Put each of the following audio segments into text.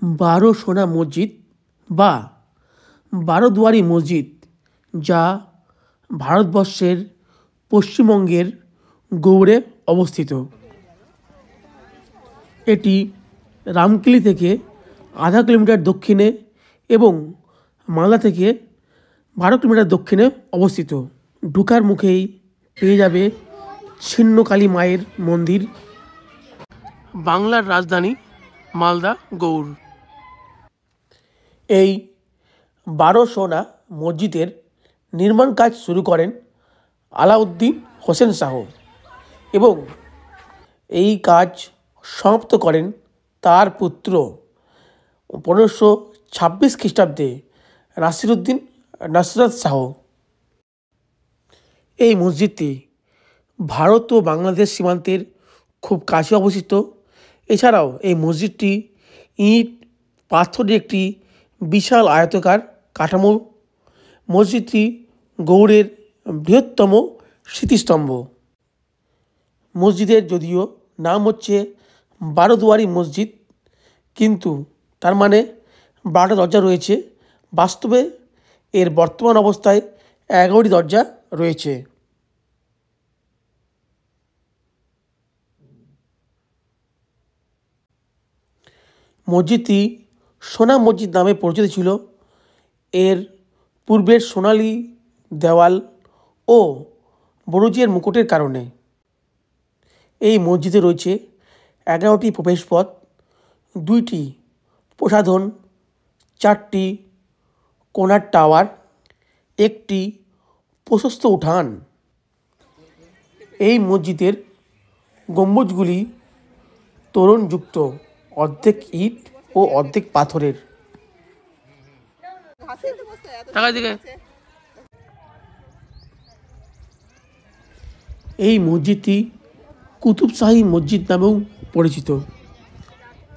বারো সোনা মসজিদ বা বারোদুয়ারি মসজিদ, যা ভারতবর্ষের পশ্চিমবঙ্গের গৌড়ে অবস্থিত। এটি রামকিলি থেকে আধা কিলোমিটার দক্ষিণে এবং মালদা থেকে 12 কিলোমিটার দক্ষিণে অবস্থিত। ঢোকার মুখেই পেয়ে যাবে ছিন্নকালী মায়ের মন্দির। বাংলার রাজধানী মালদা গৌড়। এই 12 সোনা মসজিদের নির্মাণ কাজ শুরু করেন আলাউদ্দিন হোসেন শাহ এবং এই কাজ সমাপ্ত করেন তার পুত্র 1526 খ্রিস্টাব্দে নাসিরুদ্দিন নাসরাত শাহ। এই মসজিদটি ভারত ও বাংলাদেশ সীমান্তের খুব কাছে অবস্থিত। এছাড়াও এই মসজিদটি ইট পাথরের একটি বিশাল আয়তাকার কাঠামো। মসজিদটি গৌড়ের বৃহত্তম স্মৃতিস্তম্ভ। মসজিদের যদিও নাম হচ্ছে বারোদুয়ারি মসজিদ, কিন্তু তার মানে 12টা দরজা রয়েছে। বাস্তবে এর বর্তমান অবস্থায় 11টি দরজা রয়েছে। মসজিদটি সোনা মসজিদ নামে পরিচিত ছিল। এর পূর্বের সোনালী দেওয়াল ও বুরুজের মুকুটের কারণে। এই মসজিদে রয়েছে 11টি প্রবেশপথ, 2টি প্রসাধন, 4টি কোণার টাওয়ার, একটি প্রশস্ত উঠান। এই মসজিদের গম্বুজগুলি তোরণযুক্ত, অর্ধেক ইট ও অর্ধেক পাথরের। এই মসজিদটি কুতুবশাহী মসজিদ নামেও পরিচিত।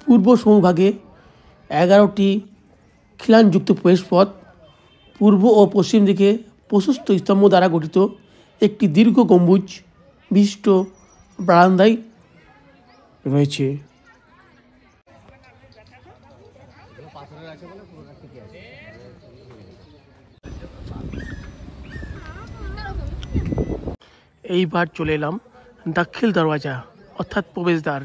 পূর্ব সমভাগে 11টি খিলানযুক্ত প্রবেশপথ, পূর্ব ও পশ্চিম দিকে প্রশস্ত স্তম্ভ দ্বারা গঠিত একটি দীর্ঘ গম্বুজ বিশিষ্ট বারান্দায় রয়েছে। এইবার চলে এলাম দাখিল দরওয়াজা অর্থাৎ প্রবেশদ্বার।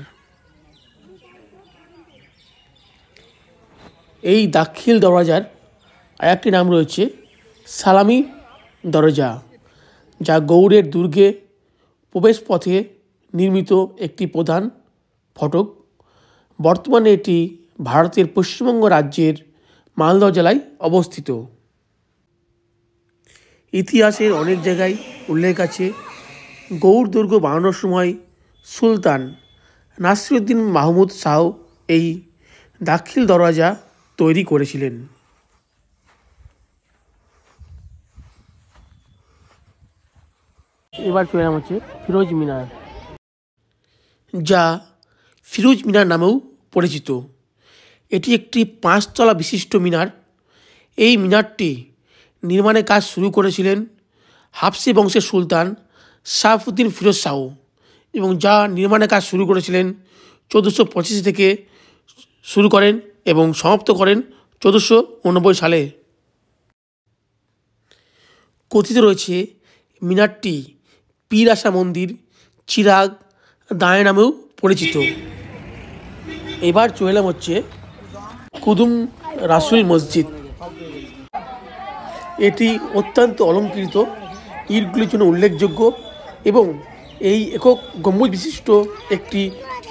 এই দাখিল দরওয়াজার আরেকটি নাম রয়েছে সালামি দরজা, যা গৌড়ের দুর্গে প্রবেশপথে নির্মিত একটি প্রধান ফটক। বর্তমানে এটি ভারতের পশ্চিমবঙ্গ রাজ্যের মালদা জেলায় অবস্থিত। ইতিহাসের অনেক জায়গায় উল্লেখ আছে গৌড় দুর্গ বানানোর সময় সুলতান নাসিরুদ্দিন মাহমুদ শাহ এই দাখিল দরওয়াজা তৈরি করেছিলেন। এবার চলে এলাম হচ্ছে ফিরোজ মিনার, যা ফিরোজ মিনার নামেও পরিচিত। এটি একটি 5 তলা বিশিষ্ট মিনার। এই মিনারটি নির্মাণের কাজ শুরু করেছিলেন হাফসি বংশের সুলতান শাহাবুদ্দিন ফিরোজ শাহ এবং যা নির্মাণের কাজ শুরু করেছিলেন 1485 থেকে শুরু করেন এবং সমাপ্ত করেন 1489 সালে। কথিত রয়েছে মিনারটি পীর আশা মন্দির, চিরাগ দাঁড়ে নামেও পরিচিত। এবার চলে এলাম হচ্ছে কুদুম রাসুল মসজিদ। এটি অত্যন্ত অলঙ্কৃত, ইটগুলির জন্য উল্লেখযোগ্য এবং এই একক গম্বুজ বিশিষ্ট একটি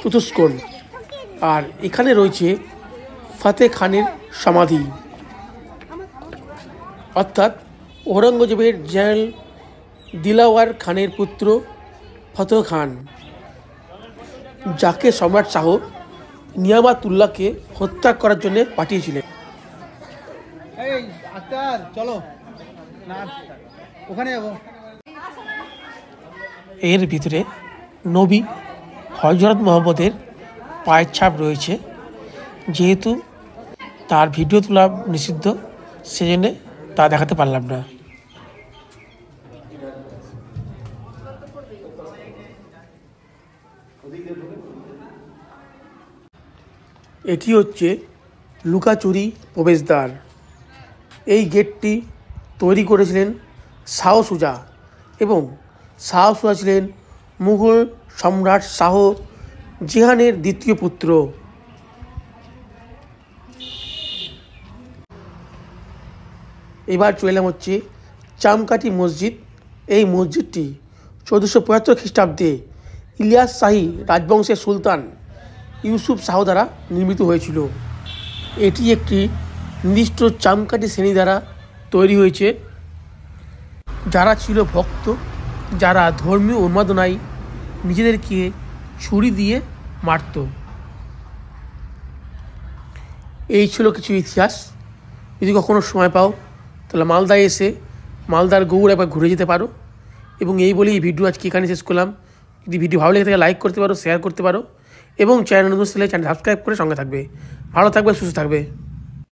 চতুষ্কোণ। আর এখানে রয়েছে ফাতে খানের সমাধি, অর্থাৎ ঔরঙ্গজেবের জেনারেল দিলাওয়ার খানের পুত্র ফতেহ খান, যাকে সম্রাট শাহ নিয়ামাতুল্লাহকে হত্যা করার জন্য পাঠিয়েছিলেন। এর ভিতরে নবী হযরত মুহাম্মদের পায়ের ছাপ রয়েছে। যেহেতু তার ভিডিও তোলা নিষিদ্ধ, সেজন্য তা দেখাতে পারলাম না। এটি হচ্ছে লুকাচুরি প্রবেশদ্বার। এই গেটটি তৈরি করেছিলেন শাহ সুজা এবং শাহ সুজা ছিলেন মুঘল সম্রাট শাহ জাহানের দ্বিতীয় পুত্র। এবার চলে এলাম হচ্ছে চামকাঠি মসজিদ। এই মসজিদটি 1475 খ্রিস্টাব্দে ইলিয়াস শাহী রাজবংশের সুলতান ইউসুফ শাহ দ্বারা নির্মিত হয়েছিল। এটি একটি নির্দিষ্ট চামকাঠি শ্রেণী দ্বারা তৈরি হয়েছে, যারা ছিল ভক্ত, যারা ধর্মীয় উন্মাদনায় নিজেদেরকে ছুরি দিয়ে মারত। এই ছিল কিছু ইতিহাস। যদি কখনো সময় পাও তাহলে মালদায় এসে মালদার গৌড় একবার ঘুরে যেতে পারো। এবং এই বলেই এই ভিডিও আজকে এখানে শেষ করলাম। যদি ভিডিও ভালো লেগে থাকে লাইক করতে পারো, শেয়ার করতে পারো এবং চ্যানেল নতুন চ্যানেল সাবস্ক্রাইব করে সঙ্গে থাকবে। ভালো থাকবে, সুস্থ থাকবে।